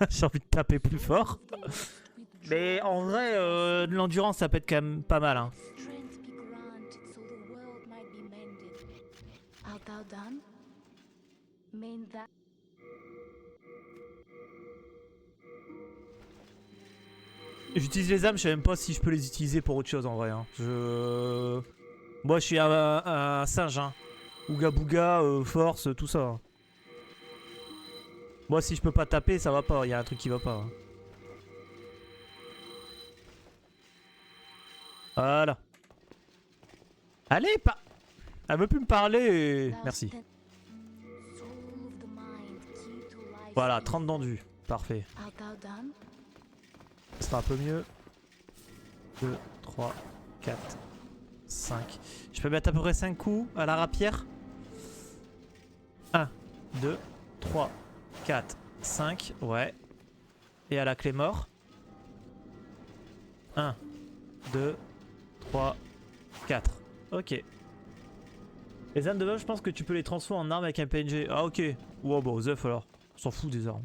J'ai envie de taper plus fort. Mais en vrai, de l'endurance, ça peut être quand même pas mal. Hein. Strength be granted so the world might be mended. Art thou done? Main that J'utilise les âmes, je sais même pas si je peux les utiliser pour autre chose en vrai. Hein. Moi, je suis un singe. Hein. Ouga bouga, force, tout ça. Hein. Moi, si je peux pas taper, ça va pas. Il y a un truc qui va pas. Hein. Voilà. Allez, pas. Elle veut plus me parler. thou Merci. stand- soul of the mind, key to life's Voilà, end. 30 d'endu. Parfait. Art thou done? Ce sera un peu mieux. 2, 3, 4, 5. Je peux mettre à peu près 5 coups à la rapière. 1, 2, 3, 4, 5. Ouais. Et à la clé mort. 1, 2, 3, 4. Ok. Les armes de base, je pense que tu peux les transformer en armes avec un PNG. Ah ok. Wow, bon, aux œufs alors. On s'en fout des armes.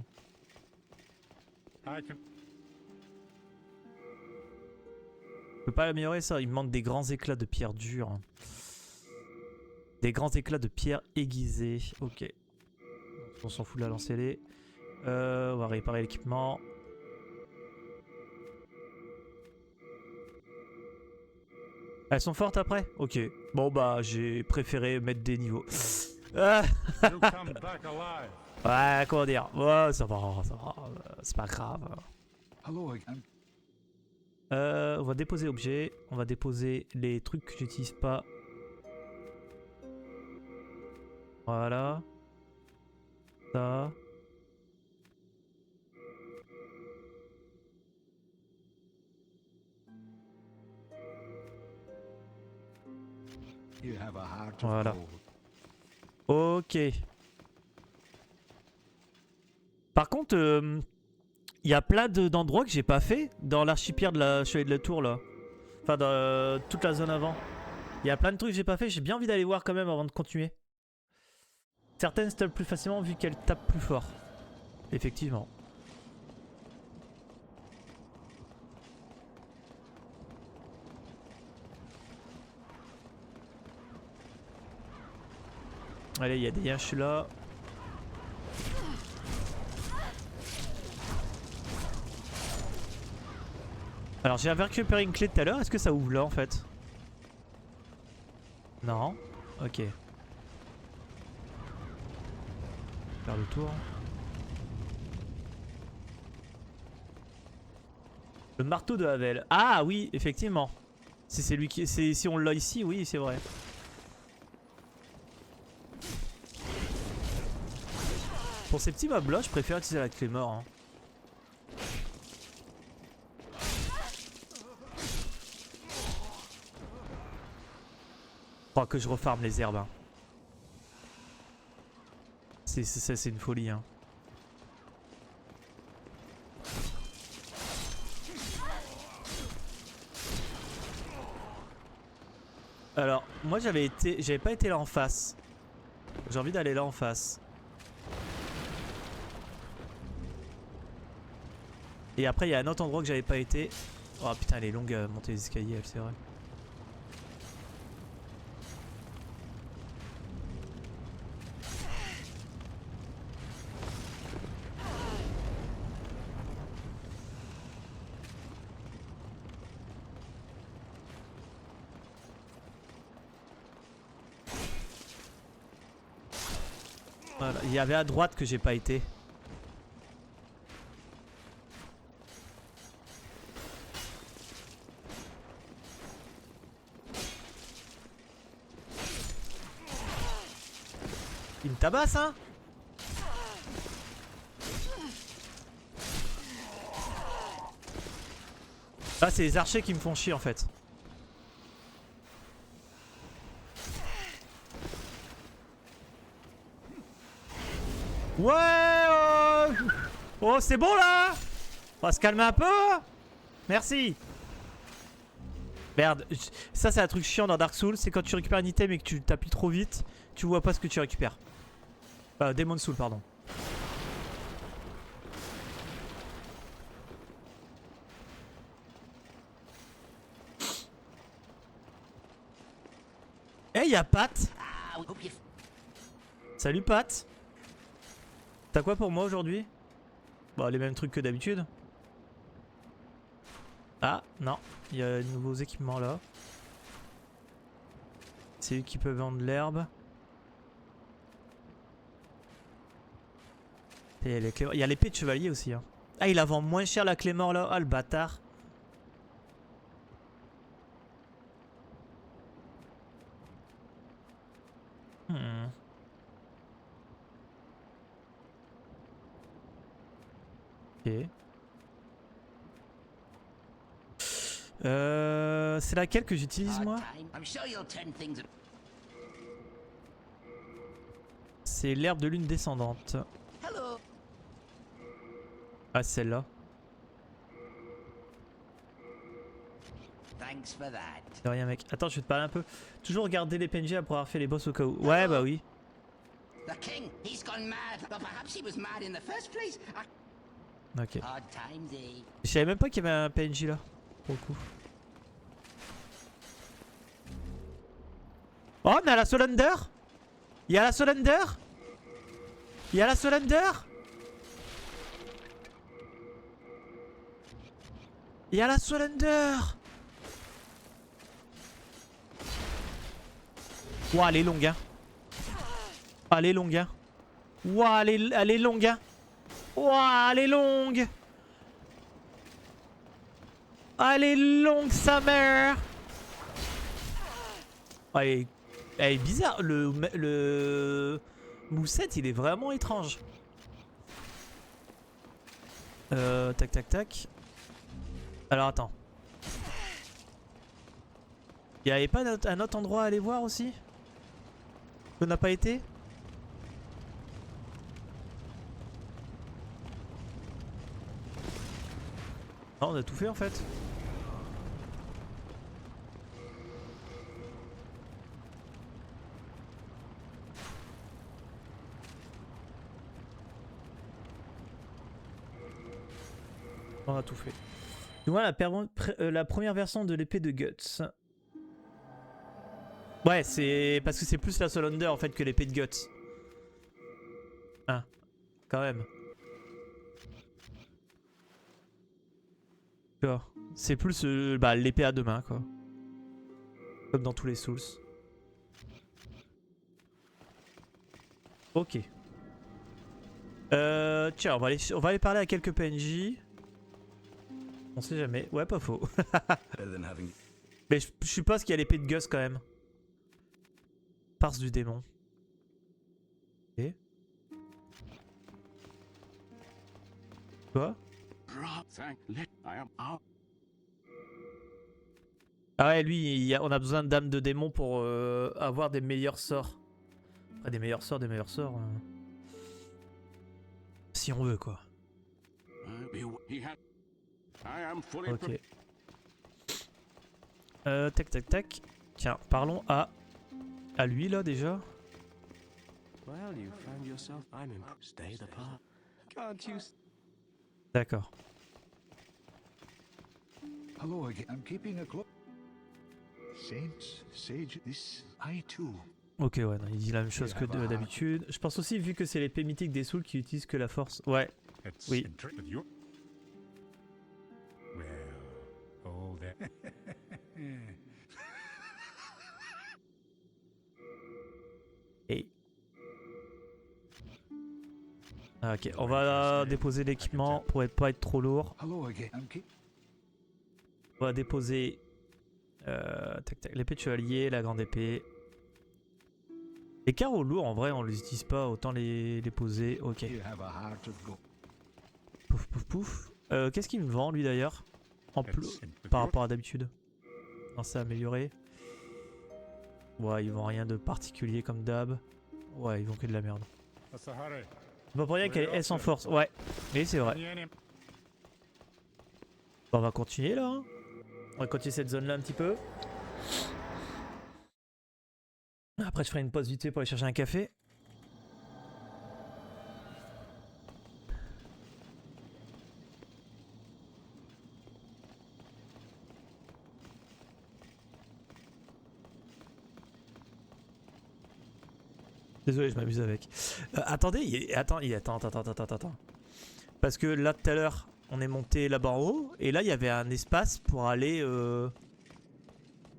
Je peux pas l'améliorer ça, il me manque des grands éclats de pierre dure. Des grands éclats de pierre aiguisée. Ok. On s'en fout de la lancer-les. On va réparer l'équipement. Elles sont fortes après? Ok. Bon bah j'ai préféré mettre des niveaux. Ah. You come back alive. Ouais, comment dire? Ouais, ça va, c'est pas grave. Hello again. On va déposer objet. On va déposer les trucs que j'utilise pas. Voilà. Ça. You have a heart Voilà. of gold. Ok. Par contre, il y a plein d'endroits que j'ai pas fait dans l'archipel de la Chevalier de la Tour là. Enfin, dans toute la zone avant. Il y a plein de trucs que j'ai pas fait. J'ai bien envie d'aller voir quand même avant de continuer. Certaines se tapent plus facilement vu qu'elles tapent plus fort. Effectivement. Allez, il y a des yinches là. Alors j'ai récupéré une clé tout à l'heure. Est-ce que ça ouvre là en fait? Non. Ok. Faire le tour. Le marteau de Havel. Ah oui, effectivement. Si c'est lui qui. Si on l'a ici, oui, c'est vrai. Pour ces petits mobs là, je préfère utiliser la clé mort. Hein. Je crois que je refarme les herbes. Hein. C'est une folie. Hein. Alors, moi j'avais pas été là en face. J'ai envie d'aller là en face. Et après, il y a un autre endroit que j'avais pas été. Oh putain, elle est longue à monter les escaliers, elle, c'est vrai. Voilà. Il y avait à droite que j'ai pas été. Il me tabasse, hein? Ah, c'est les archers qui me font chier en fait. Ouais, oh, c'est bon là. On va se calmer un peu. Merci. Merde, ça c'est un truc chiant dans Dark Souls, c'est quand tu récupères un item et que tu t'appuies trop vite, tu vois pas ce que tu récupères. Demon Soul, pardon. Hey, y'a Pat. Salut Pat. T'as quoi pour moi aujourd'hui? Bon, les mêmes trucs que d'habitude. Ah, non. Il y a de nouveaux équipements là. C'est eux qui peuvent vendre l'herbe. Et il y a l'épée de chevalier aussi. Hein. Ah, il la vend moins cher la clé mort là. Ah, le bâtard. Hmm. Ok. C'est laquelle que j'utilise moi? C'est l'herbe de lune descendante. Ah, celle-là. De rien, mec. Attends, je vais te parler un peu. Toujours regarder les PNJ après avoir fait les boss au cas où. Ouais, bah oui. Ok. Je savais même pas qu'il y avait un PNJ là. Pour le coup. Oh, on a la Solander. Il y a la Solander. Il y a la Solander. Il y a la Solander. Ouah, elle est longue, hein. Elle est longue, hein. Ouah, elle est longue, hein. Ouah, elle est longue. Elle est longue, sa mère. Oh, elle est bizarre. Le mousset, il est vraiment étrange. Tac, tac, tac. Alors, attends. Il n'y avait pas un autre endroit à aller voir aussi? On n'a pas été? Non, on a tout fait en fait. On a tout fait. Donc voilà la première version de l'épée de Guts. Ouais, c'est parce que c'est plus la Solander en fait que l'épée de Guts. Hein, quand même. Tu vois, c'est plus l'épée à deux mains quoi. Comme dans tous les Souls. Ok. Tiens, on va aller parler à quelques PNJ. On sait jamais. Ouais, pas faux. Mais je suppose qu'il y a l'épée de Gus quand même. Parse du démon. Ok. Quoi? Ah ouais, lui, on a besoin d'âme de démon pour avoir des meilleurs sorts. Après, des meilleurs sorts, si on veut, quoi. Ok. Tac, tac, tac. Tiens, parlons à lui, là, déjà. D'accord. Hello again. I'm keeping a close. Saints, sage, this I too. Ok, ouais, non, il dit la même chose que d'habitude. Je pense aussi, vu que c'est l'épée mythique des Souls qui utilisent que la force. Ouais. Oui. Et... Ah, ok, on va déposer l'équipement pour pas être trop lourd. On va déposer tac, tac, l'épée de chevalier, la grande épée. Les carreaux lourds, en vrai, on les utilise pas, autant les poser. Ok. Pouf, pouf, pouf. Qu'est-ce qu'il me vend, lui, d'ailleurs? En plus, par rapport à d'habitude. Non, c'est amélioré. Ouais, ils vont rien de particulier comme d'hab. Ouais, ils vont que de la merde. C'est pas pour rien qu'elle est S en force. Ouais, oui, c'est vrai. Bon, on va continuer là. Hein. On va continuer cette zone là un petit peu. Après, je ferai une pause vite fait pour aller chercher un café. Désolé, je m'amuse avec. Attendez, attends. Parce que là, tout à l'heure, on est monté là-bas en haut. Et là, il y avait un espace pour aller...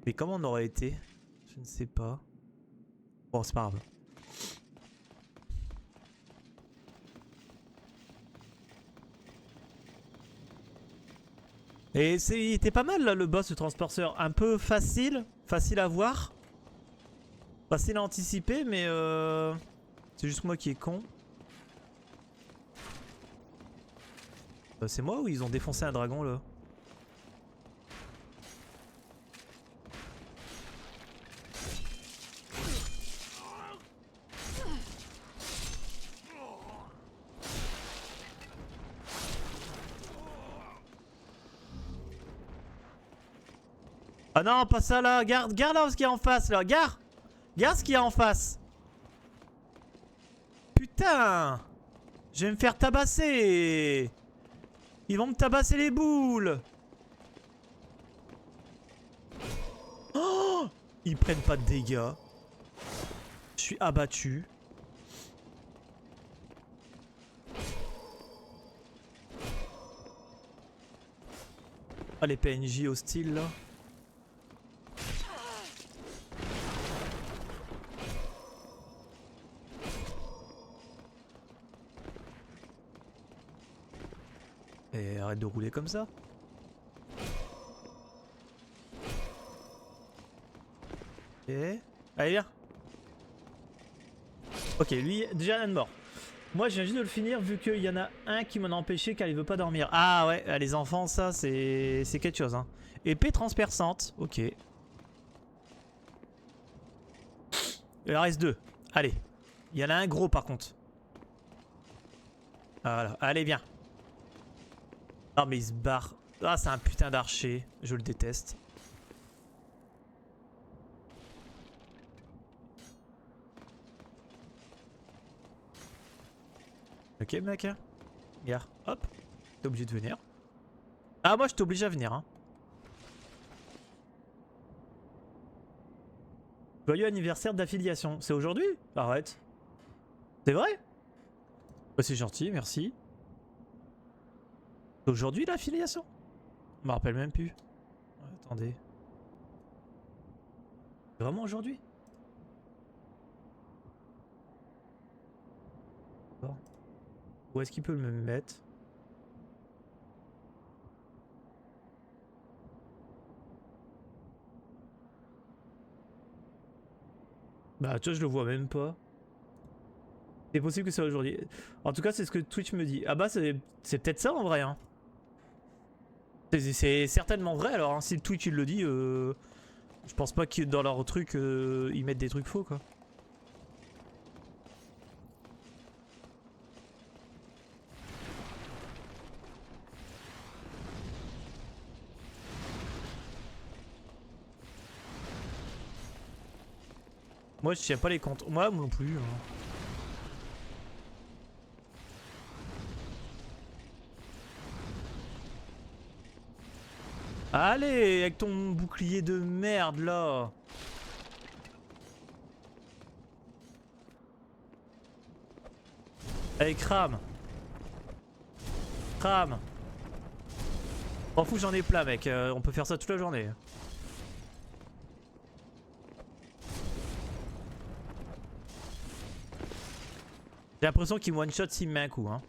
Mais comment on aurait été? Je ne sais pas. Bon, c'est pas grave. Et il était pas mal là, le boss, le transporteur. Un peu facile à voir. Facile à anticiper, mais c'est juste moi qui est con. C'est moi ou ils ont défoncé un dragon là? Ah non, pas ça là. Garde là ce qu'il y a en face là. Garde ce qu'il y a en face. Putain. Je vais me faire tabasser. Ils vont me tabasser les boules. Oh, ils prennent pas de dégâts. Je suis abattu. Ah, les PNJ hostiles là. Et arrête de rouler comme ça. Et... Allez, viens. Ok, lui, déjà un de mort. Moi, je viens juste de le finir vu qu'il y en a un qui m'en a empêché car il veut pas dormir. Ah ouais, les enfants, ça, c'est quelque chose. Hein. Épée transperçante, ok. Il en reste 2. Allez. Il y en a un gros par contre. Voilà, allez, viens. Non mais il se barre. Ah, c'est un putain d'archer. Je le déteste. Ok mec. Regarde, hop. T'es obligé de venir. Ah, moi je t'oblige à venir hein. Joyeux anniversaire d'affiliation. C'est aujourd'hui? Arrête. C'est vrai? Bah, c'est gentil, merci. C'est aujourd'hui l'affiliation? Je me rappelle même plus. Attendez. C'est vraiment aujourd'hui? Où est-ce qu'il peut me mettre? Bah tu vois, je le vois même pas. C'est possible que c'est aujourd'hui. En tout cas, c'est ce que Twitch me dit. Ah bah c'est peut-être ça en vrai. Hein. C'est certainement vrai alors. Hein. Si Twitch il le dit, je pense pas que dans leur truc, ils mettent des trucs faux quoi. Moi je tiens pas les comptes. Moi non plus. Hein. Allez, avec ton bouclier de merde là. Allez, crame. Crame. M'en fous, j'en ai plein mec. On peut faire ça toute la journée. J'ai l'impression qu'il me one shot s'il me met un coup. Hein.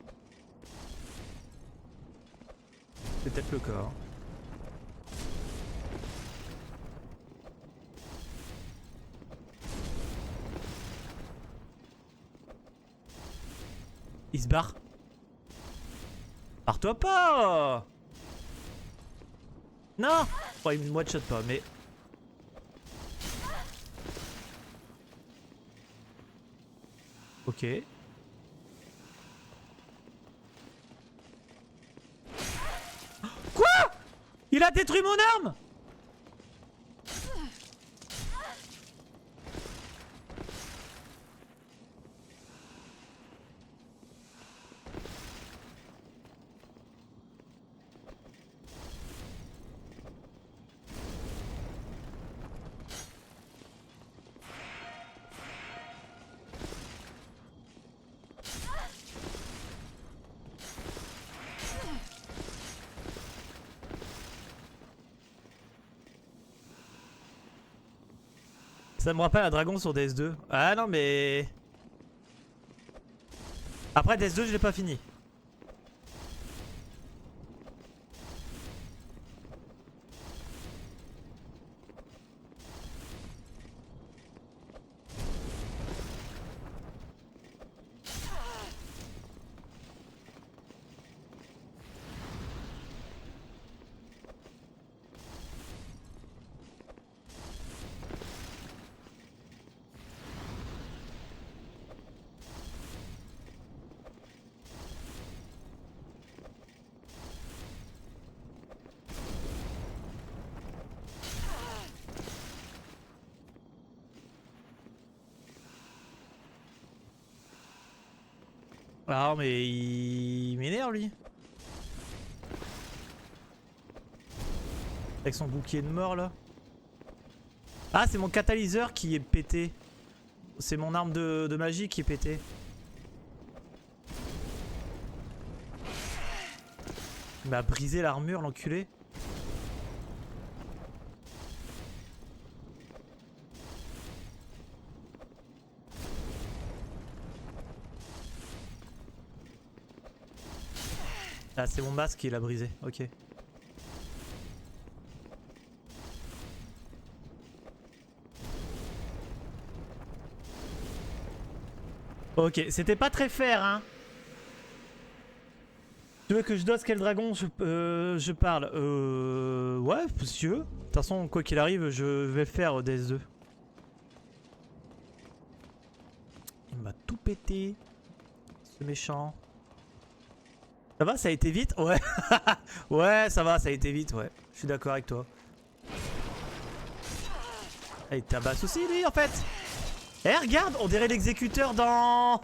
C'est peut-être le cas. Hein. Il se barre. Barre-toi pas. Non. Oh, il me one shot pas mais... Ok. Quoi? Il a détruit mon arme. Ça me rappelle un dragon sur DS2. Ah non mais... Après DS2 je l'ai pas fini. Ah mais il m'énerve lui. Avec son bouclier de mort là. Ah c'est mon catalyseur qui est pété. C'est mon arme de magie qui est pétée. Il m'a brisé l'armure l'enculé. Ah c'est mon masque qui l'a brisé, ok. Ok, c'était pas très fair hein. Tu veux que je dose quel dragon je parle ouais, si tu veux. De toute façon, quoi qu'il arrive, je vais le faire DS2. Il m'a tout pété. Ce méchant. Ça va, ça a été vite? Ouais. Ouais, ça va, ça a été vite, ouais. Je suis d'accord avec toi. Ah, il tabasse aussi, lui, en fait. Eh, regarde, on dirait l'exécuteur dans...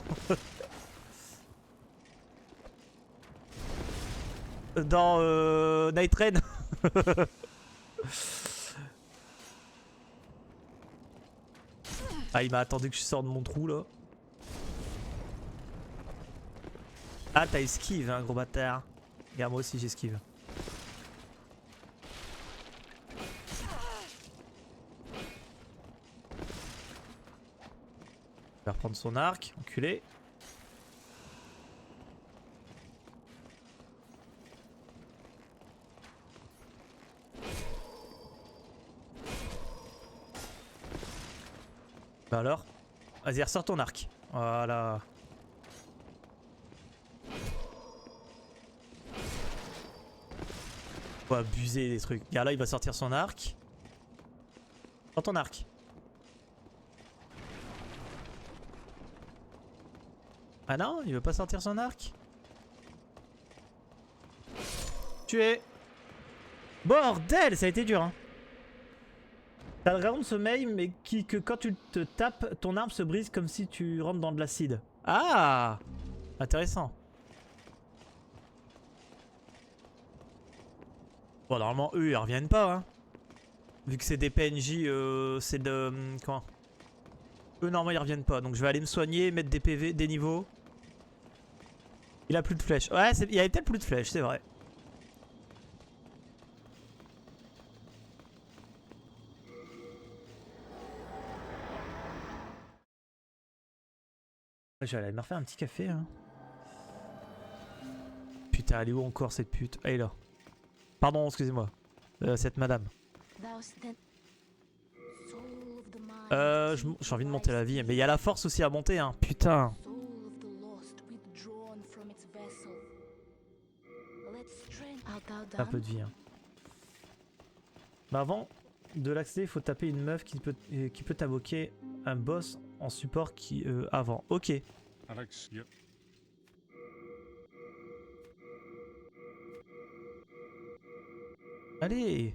dans Night Rain. Ah, il m'a attendu que je sorte de mon trou, là. Ah, t'as esquive, hein, gros bâtard. Regarde, moi aussi j'esquive. Il va reprendre son arc, enculé. Bah alors, vas-y, ressors ton arc. Voilà. Faut abuser des trucs. Regarde là, il va sortir son arc. Prends ton arc. Ah non, il veut pas sortir son arc. Tué. Bordel, ça a été dur hein. T'as le dragon de sommeil, mais que quand tu te tapes, ton arme se brise comme si tu rentres dans de l'acide. Ah, intéressant. Bon, normalement, eux, ils reviennent pas, hein. Vu que c'est des PNJ, c'est de... comment? Eux, normalement, ils reviennent pas. Donc, je vais aller me soigner, mettre des PV, des niveaux. Il a plus de flèches. Ouais, il avait peut-être plus de flèches, c'est vrai. Je vais aller me refaire un petit café, hein. Putain, elle est où encore, cette pute? Elle est là. Pardon, excusez-moi. Cette madame. J'ai envie de monter la vie, mais il y a la force aussi à monter, hein. Putain. Un peu de vie, hein. Mais avant de l'accéder, il faut taper une meuf qui peut t'invoquer un boss en support qui avant. Ok. Alex, yep. Allez.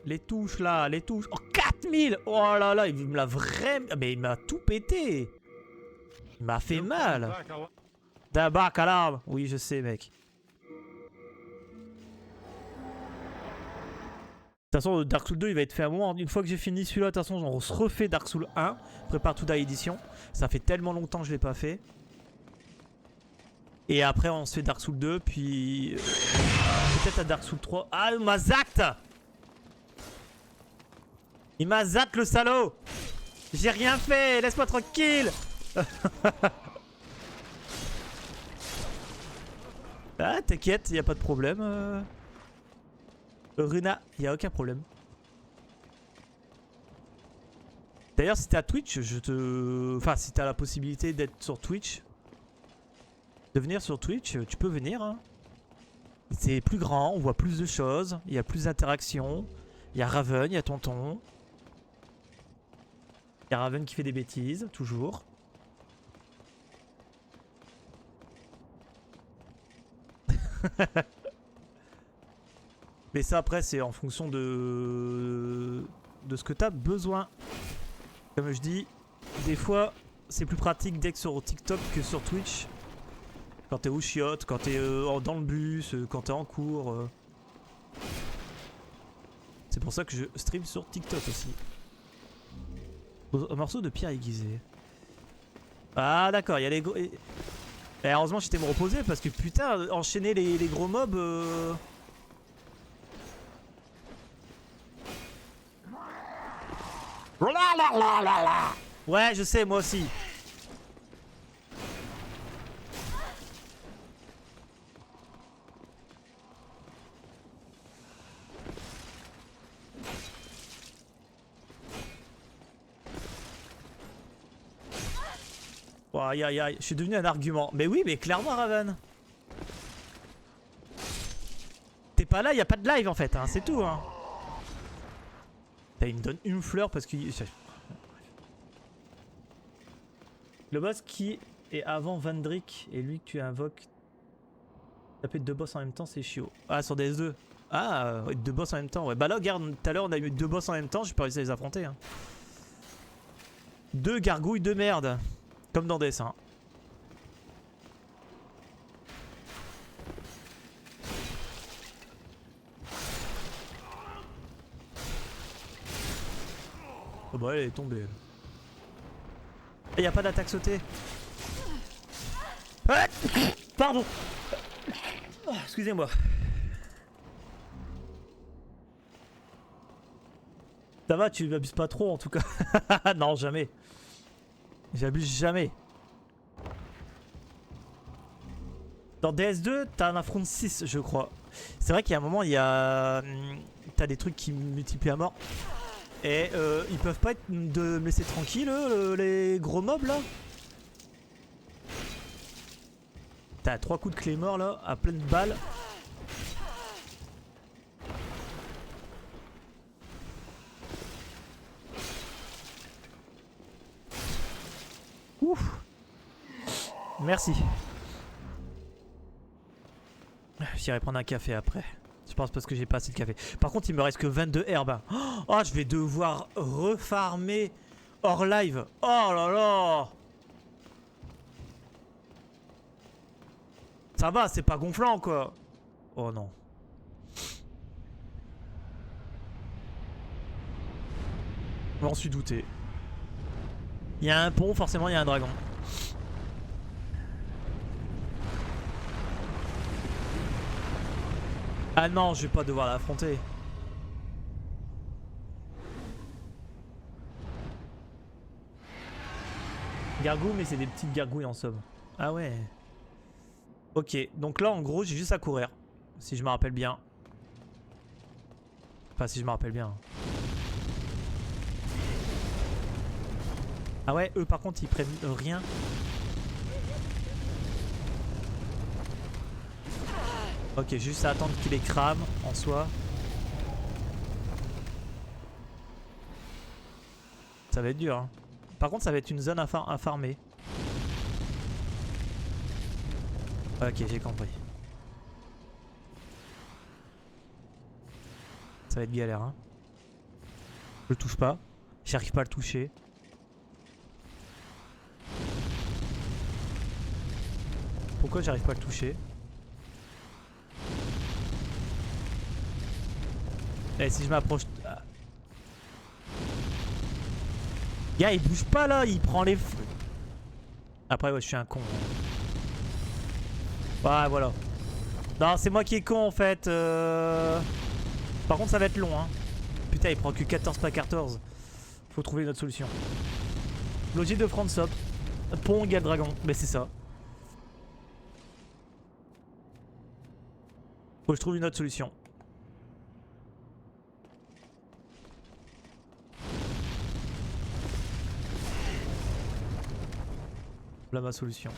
Les touches là, les touches. Oh 4000. Oh là là, il me l'a vraiment... Mais il m'a tout pété. Il m'a fait mal. D'un bac à l'arbre. Oui, je sais, mec. De toute façon, Dark Souls 2, il va être fait à un moment. Une fois que j'ai fini celui-là, de toute façon, on se refait Dark Souls 1. Prépare tout Edition. Ça fait tellement longtemps que je l'ai pas fait. Et après, on se fait Dark Souls 2, puis... peut-être à Dark Souls 3. Ah, il m'a zapped. Il m'a zapped, le salaud. J'ai rien fait, laisse-moi tranquille. Ah, t'inquiète, y a pas de problème. Runa, y a aucun problème. D'ailleurs, si t'es à Twitch, enfin, si t'as la possibilité d'être sur Twitch, de venir sur Twitch, tu peux venir. Hein. C'est plus grand, on voit plus de choses, il y a plus d'interactions. Il y a Raven, il y a Tonton. Il y a Raven qui fait des bêtises, toujours. Mais ça après c'est en fonction de ce que tu as besoin. Comme je dis, des fois c'est plus pratique d'être sur TikTok que sur Twitch. Quand t'es au chiottes, quand t'es dans le bus, quand t'es en cours. C'est pour ça que je stream sur TikTok aussi. Un morceau de pierre aiguisée. Ah d'accord, il y a les gros... Et heureusement j'étais me reposer parce que putain, enchaîner les gros mobs... Ouais, je sais, moi aussi. Oh, aïe aïe aïe, je suis devenu un argument. Mais oui, mais clairement, Raven. T'es pas là, y a pas de live en fait, hein, c'est tout. Hein. Il me donne une fleur parce que... Le boss qui est avant Vandrick et lui que tu invoques. Taper deux boss en même temps, c'est chiant. Ah, sur DS2. Ah, deux boss en même temps. Ouais, bah là, regarde, tout à l'heure on a eu deux boss en même temps, j'ai pas réussi à les affronter. Hein. Deux gargouilles de merde. Comme dans DS1. Oh bah elle est tombée. Et y a pas d'attaque sautée. Ah, pardon. Oh, excusez-moi. Ça va, tu m'abuses pas trop en tout cas. Non, jamais. J'abuse jamais. Dans DS2, t'as un affront 6, je crois. C'est vrai qu'il y a un moment, il y a... T'as des trucs qui multiplient à mort. Et ils peuvent pas être de me laisser tranquille, les gros mobs là. T'as 3 coups de claymore là, à pleine balle. Ouf. Merci. J'irai prendre un café après. Je pense parce que j'ai pas assez de café. Par contre, il me reste que 22 herbes. Oh, je vais devoir refarmer hors live. Oh là là. Ça va, c'est pas gonflant quoi. Oh non. Je m'en suis douté. Il y a un pont, forcément il y a un dragon. Ah non, je vais pas devoir l'affronter. Gargouille, mais c'est des petites gargouilles en somme. Ah ouais. Ok, donc là en gros j'ai juste à courir. Si je me rappelle bien. Enfin si je me rappelle bien. Ah ouais, eux par contre ils prennent rien. Ok, juste à attendre qu'il les crame en soi. Ça va être dur. Hein. Par contre, ça va être une zone à farmer. Ok, j'ai compris. Ça va être galère. Hein. Je le touche pas. J'arrive pas à le toucher. Pourquoi j'arrive pas à le toucher? Et si je m'approche... Gars, il bouge pas là, il prend les... Après, ouais, je suis un con. Ouais, voilà. Non, c'est moi qui est con en fait. Par contre, ça va être long. Hein. Putain, il prend que 14 pas 14. Faut trouver une autre solution. Logique de Fransop. Pont égale dragon. Mais c'est ça. Faut que je trouve une autre solution. Là ma solution.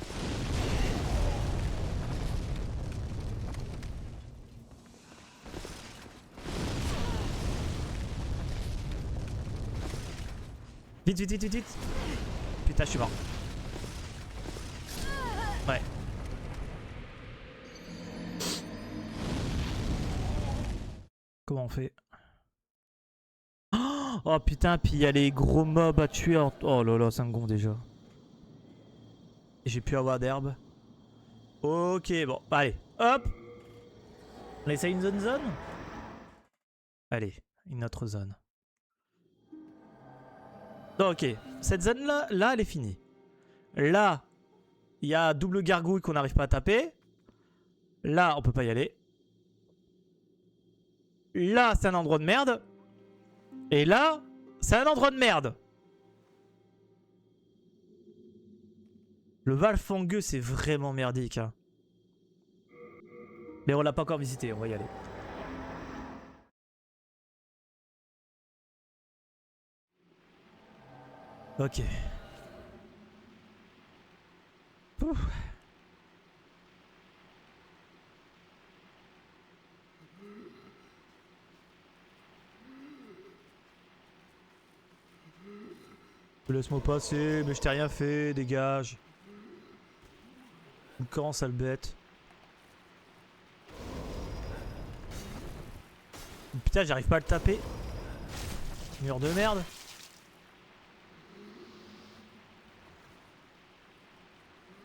Vite, vite, vite, vite, vite. Putain, je suis mort. Ouais. Comment on fait? Oh putain, puis il y a les gros mobs à tuer. Oh là là, 5 secondes déjà. J'ai pu avoir d'herbe. Ok, bon, allez, hop. On essaye une zone. Allez, une autre zone. Ok, cette zone là, elle est finie. Là, il y a double gargouille qu'on n'arrive pas à taper. Là, on peut pas y aller. Là, c'est un endroit de merde. Et là, c'est un endroit de merde. Le Valfangueux, c'est vraiment merdique. Hein. Mais on l'a pas encore visité, on va y aller. Ok. Ouf. Laisse-moi passer, mais je t'ai rien fait, dégage. Quand sale bête. Putain, j'arrive pas à le taper. Mur de merde.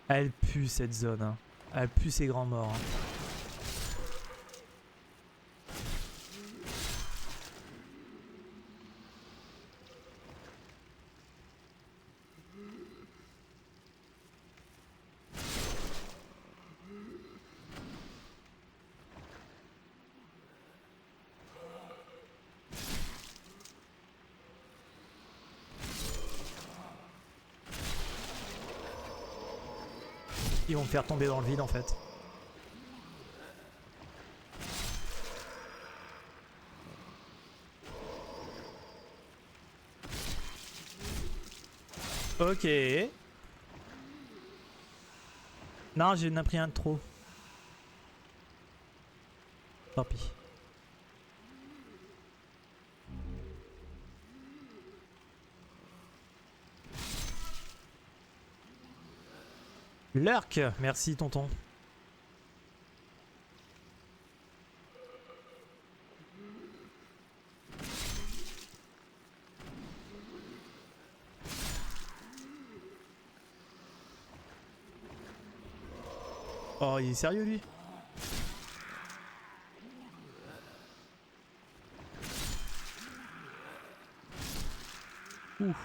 Elle pue cette zone. Hein. Elle pue ces grands morts. Hein. Ils vont me faire tomber dans le vide en fait. Ok. Non, j'ai pris un de trop. Tant pis. Lurk, merci tonton. Oh, il est sérieux lui? Ouf.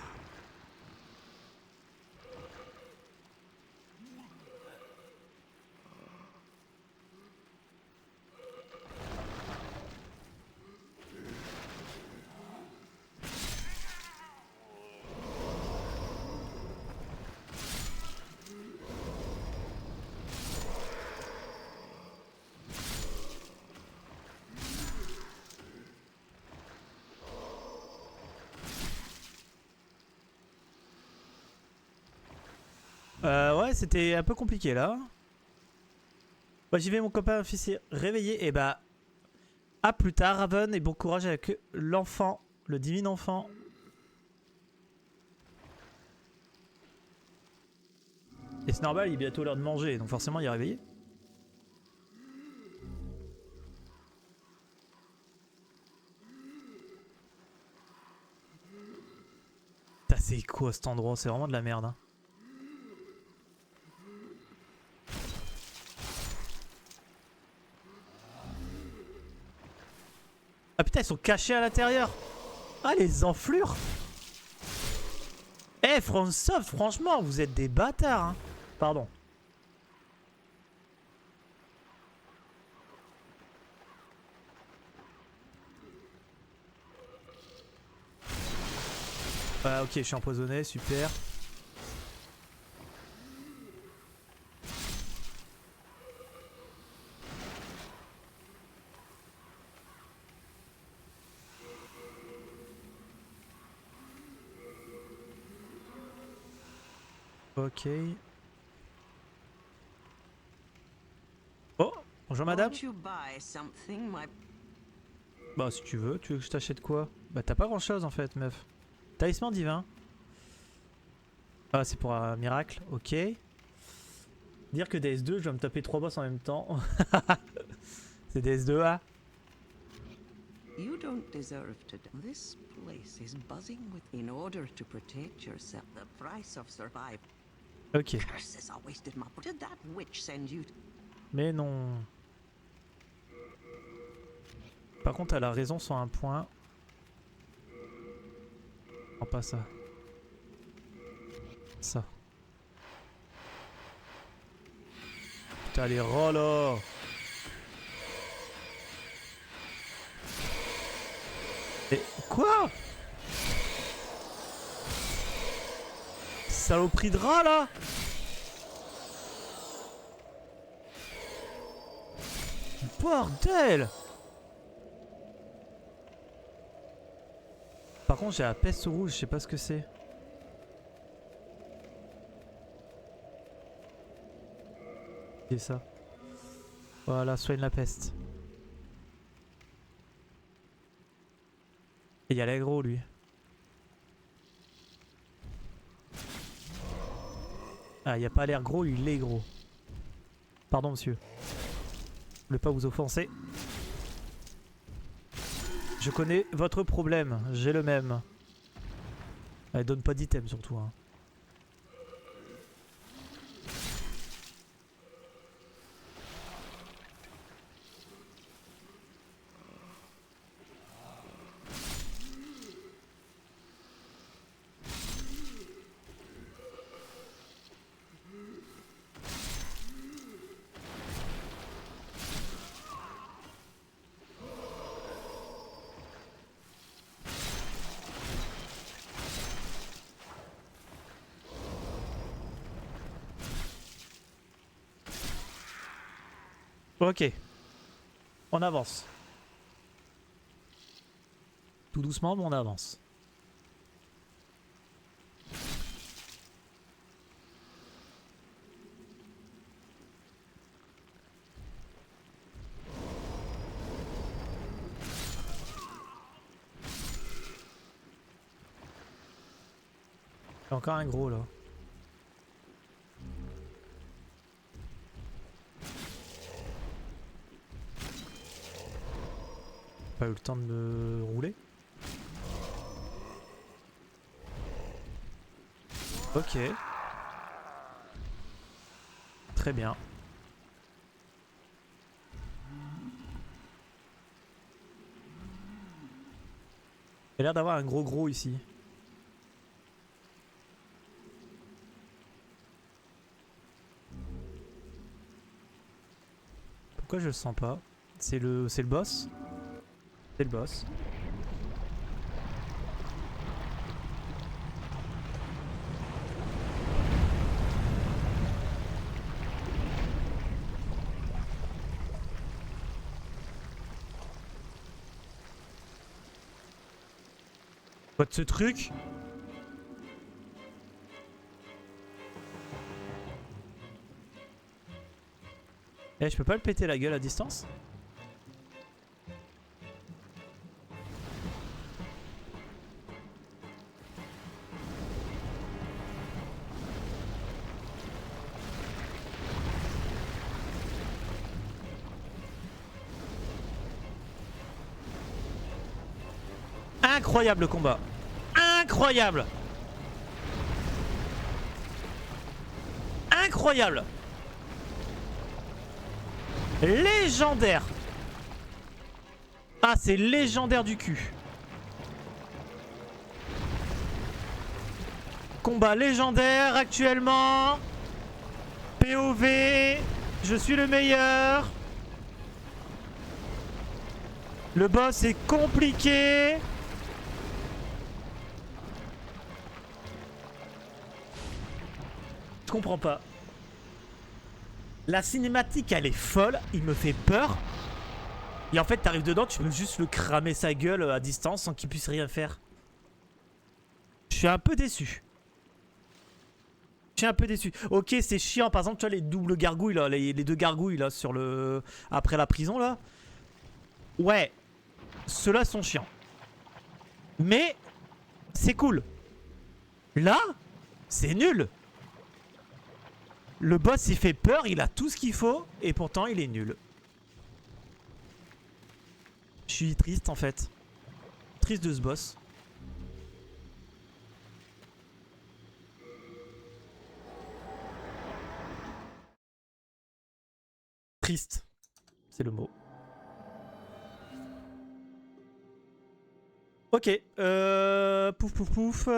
Ouais, c'était un peu compliqué là. Bah, j'y vais, mon copain officier réveillé. Et bah, à plus tard, Raven, et bon courage avec l'enfant, le divin enfant. Et c'est normal, il est bientôt l'heure de manger, donc forcément, il est réveillé. Putain, c'est quoi cet endroit? C'est vraiment de la merde. Hein. Ah putain, ils sont cachés à l'intérieur. Ah, les enflures. Eh, FromSoft, franchement, vous êtes des bâtards. Hein. Pardon. Ok, je suis empoisonné, super. Ok. Oh, bonjour madame. Won't you buy something, my... Bah si tu veux que je t'achète quoi? Bah t'as pas grand chose en fait meuf. Talisman divin. Ah c'est pour un miracle, ok. Dire que DS2 je dois me taper 3 boss en même temps. C'est DS2 ah. You don't deserve to... This place is buzzing with... In order to protect yourself, the price of survival. Ok. Curses, I wasted my... Did that witch send you... Mais non. Par contre elle a raison sur un point. Non pas ça. Ça. Putain les rollers. Et quoi? Saloperie de rat là. Bordel. Par contre j'ai la peste rouge, je sais pas ce que c'est. C'est ça. Voilà, soigne la peste. Et il y a l'aggro lui. Ah, il n'y a pas l'air gros, il est gros. Pardon monsieur. Je voulais pas vous offenser. Je connais votre problème, j'ai le même. Elle donne pas d'item surtout. Hein. Ok. On avance. Tout doucement, mais on avance. Il y a encore un gros là. Pas eu le temps de me rouler. Ok. Très bien. Il y a l'air d'avoir un gros ici. Pourquoi je le sens pas? C'est le boss? C'est le boss. Quoi de ce truc? Eh, je peux pas le péter la gueule à distance? Incroyable le combat. Incroyable. Incroyable. Légendaire. Ah, c'est légendaire du cul. Combat légendaire actuellement. POV. Je suis le meilleur. Le boss est compliqué. Je comprends pas. La cinématique elle est folle, il me fait peur. Et en fait t'arrives dedans, tu peux juste le cramer sa gueule à distance sans qu'il puisse rien faire. Je suis un peu déçu. Je suis un peu déçu. Ok, c'est chiant. Par exemple, tu vois les doubles gargouilles là, les deux gargouilles là sur le après la prison là. Ouais, ceux-là sont chiants. Mais c'est cool. Là, c'est nul. Le boss il fait peur, il a tout ce qu'il faut et pourtant il est nul. Je suis triste en fait. Triste de ce boss. Triste, c'est le mot. Ok, pouf pouf pouf.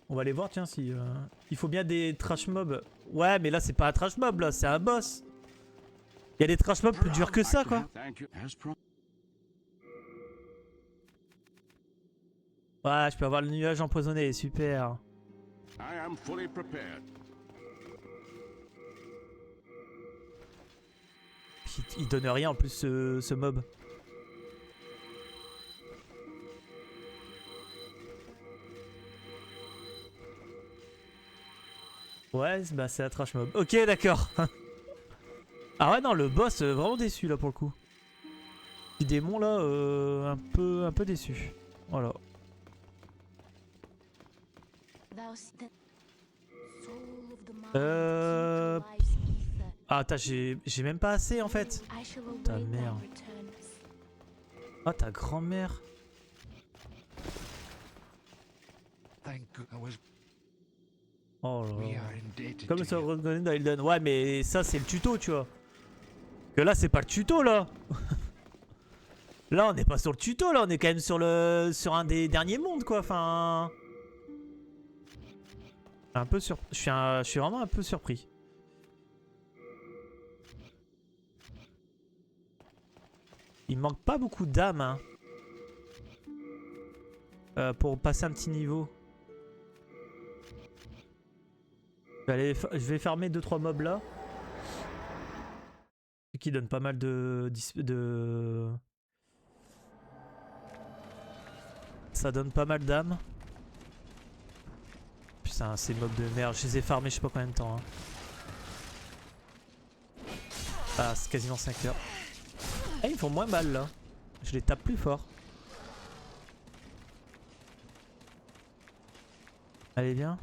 On va aller voir, tiens, si... Il faut bien des trash mobs. Ouais, mais là, c'est pas un trash mob, là, c'est un boss. Il y a des trash mobs plus durs que ça, quoi. Ouais, je peux avoir le nuage empoisonné, super. Puis, il donne rien en plus, ce mob. Ouais, bah c'est un trash mob. Ok, d'accord. Ah ouais, non, le boss, vraiment déçu là pour le coup. Petit démon là, un peu déçu. Voilà. Thou the soul of the mind, Euh... key to life's ether. Ah, attends, j'ai même pas assez en fait. I shall Ta await thy mère. return. Ah, ta grand-mère. Thank God I was. Oh là We là. are indebted Comme to ça, you. reconnaît dans Elden. Ouais, mais ça, c'est le tuto, tu vois. Que là, c'est pas le tuto, là. Là, on n'est pas sur le tuto, là. On est quand même sur un des derniers mondes, quoi. Enfin... Un peu sur... je suis vraiment un peu surpris. Il manque pas beaucoup d'âme, hein. Pour passer un petit niveau. Je vais farmer 2-3 mobs là. Qui donne pas mal de... Ça donne pas mal d'âme. Putain, ces mobs de merde. Je les ai farmés je sais pas combien de temps. Hein. Ah, c'est quasiment 5 heures. Ah, ils font moins mal là. Je les tape plus fort. Allez, viens.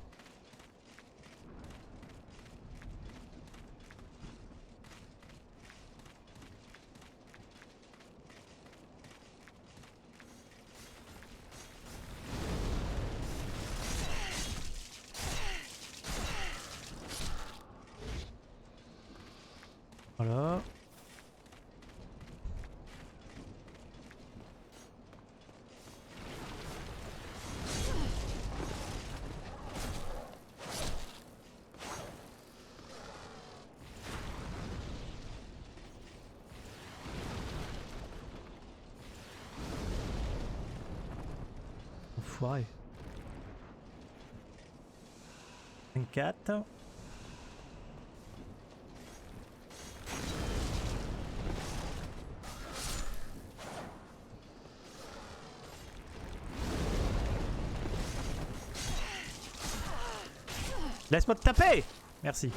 Voilà. Enfoiré. 24. Laisse-moi te taper! Merci.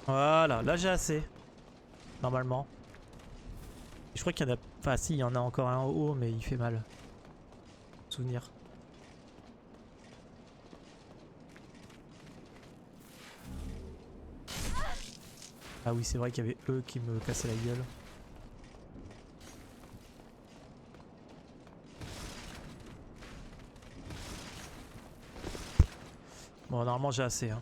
Voilà, là j'ai assez. Normalement. Je crois qu'il y en a... Enfin si, il y en a encore un en haut, mais il fait mal. Souvenir. Ah oui, c'est vrai qu'il y avait eux qui me cassaient la gueule. Bon, normalement j'ai assez. Hein.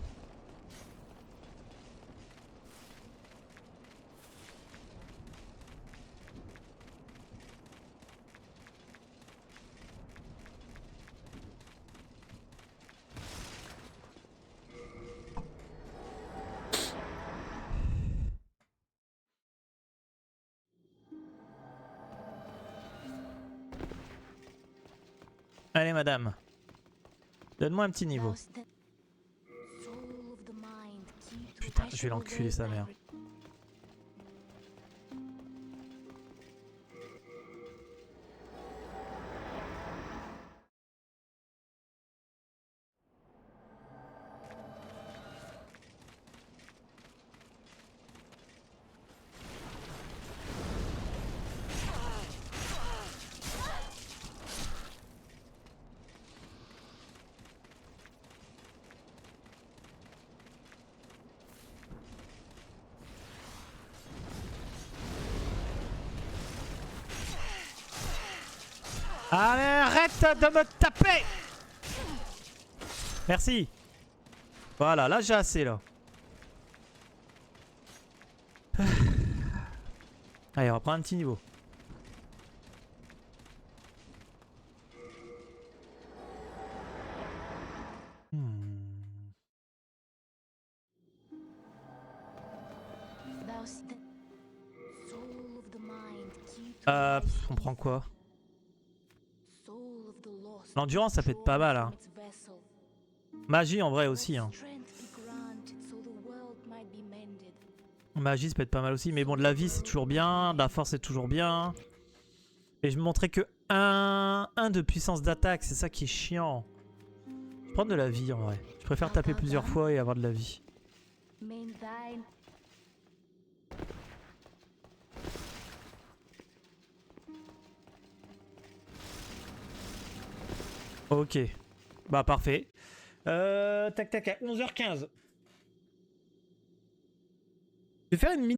Allez madame. Donne-moi un petit niveau. Thou the soul of the mind, key to Putain, I je vais shall l'enculer await sa thy mère. return. Allez, arrête de me taper! Merci. Voilà, là j'ai assez là. Allez, on va prendre un petit niveau. Thou st- soul of the mind, key to On prend quoi? soul of the lost. L'endurance, ça peut être pas mal, hein. From its vessel. Magie en vrai aussi, hein. Strength be granted so the world might be mended. Magie, ça peut être pas mal aussi. Mais bon, de la vie, c'est toujours bien. De la force, c'est toujours bien. Et je me montrais que 1 de puissance d'attaque. C'est ça qui est chiant. Je vais prendre de la vie en vrai. Je préfère taper plusieurs fois et avoir de la vie. Main thine. Ok. Bah parfait. Tac tac à 11h15. Je vais faire une mini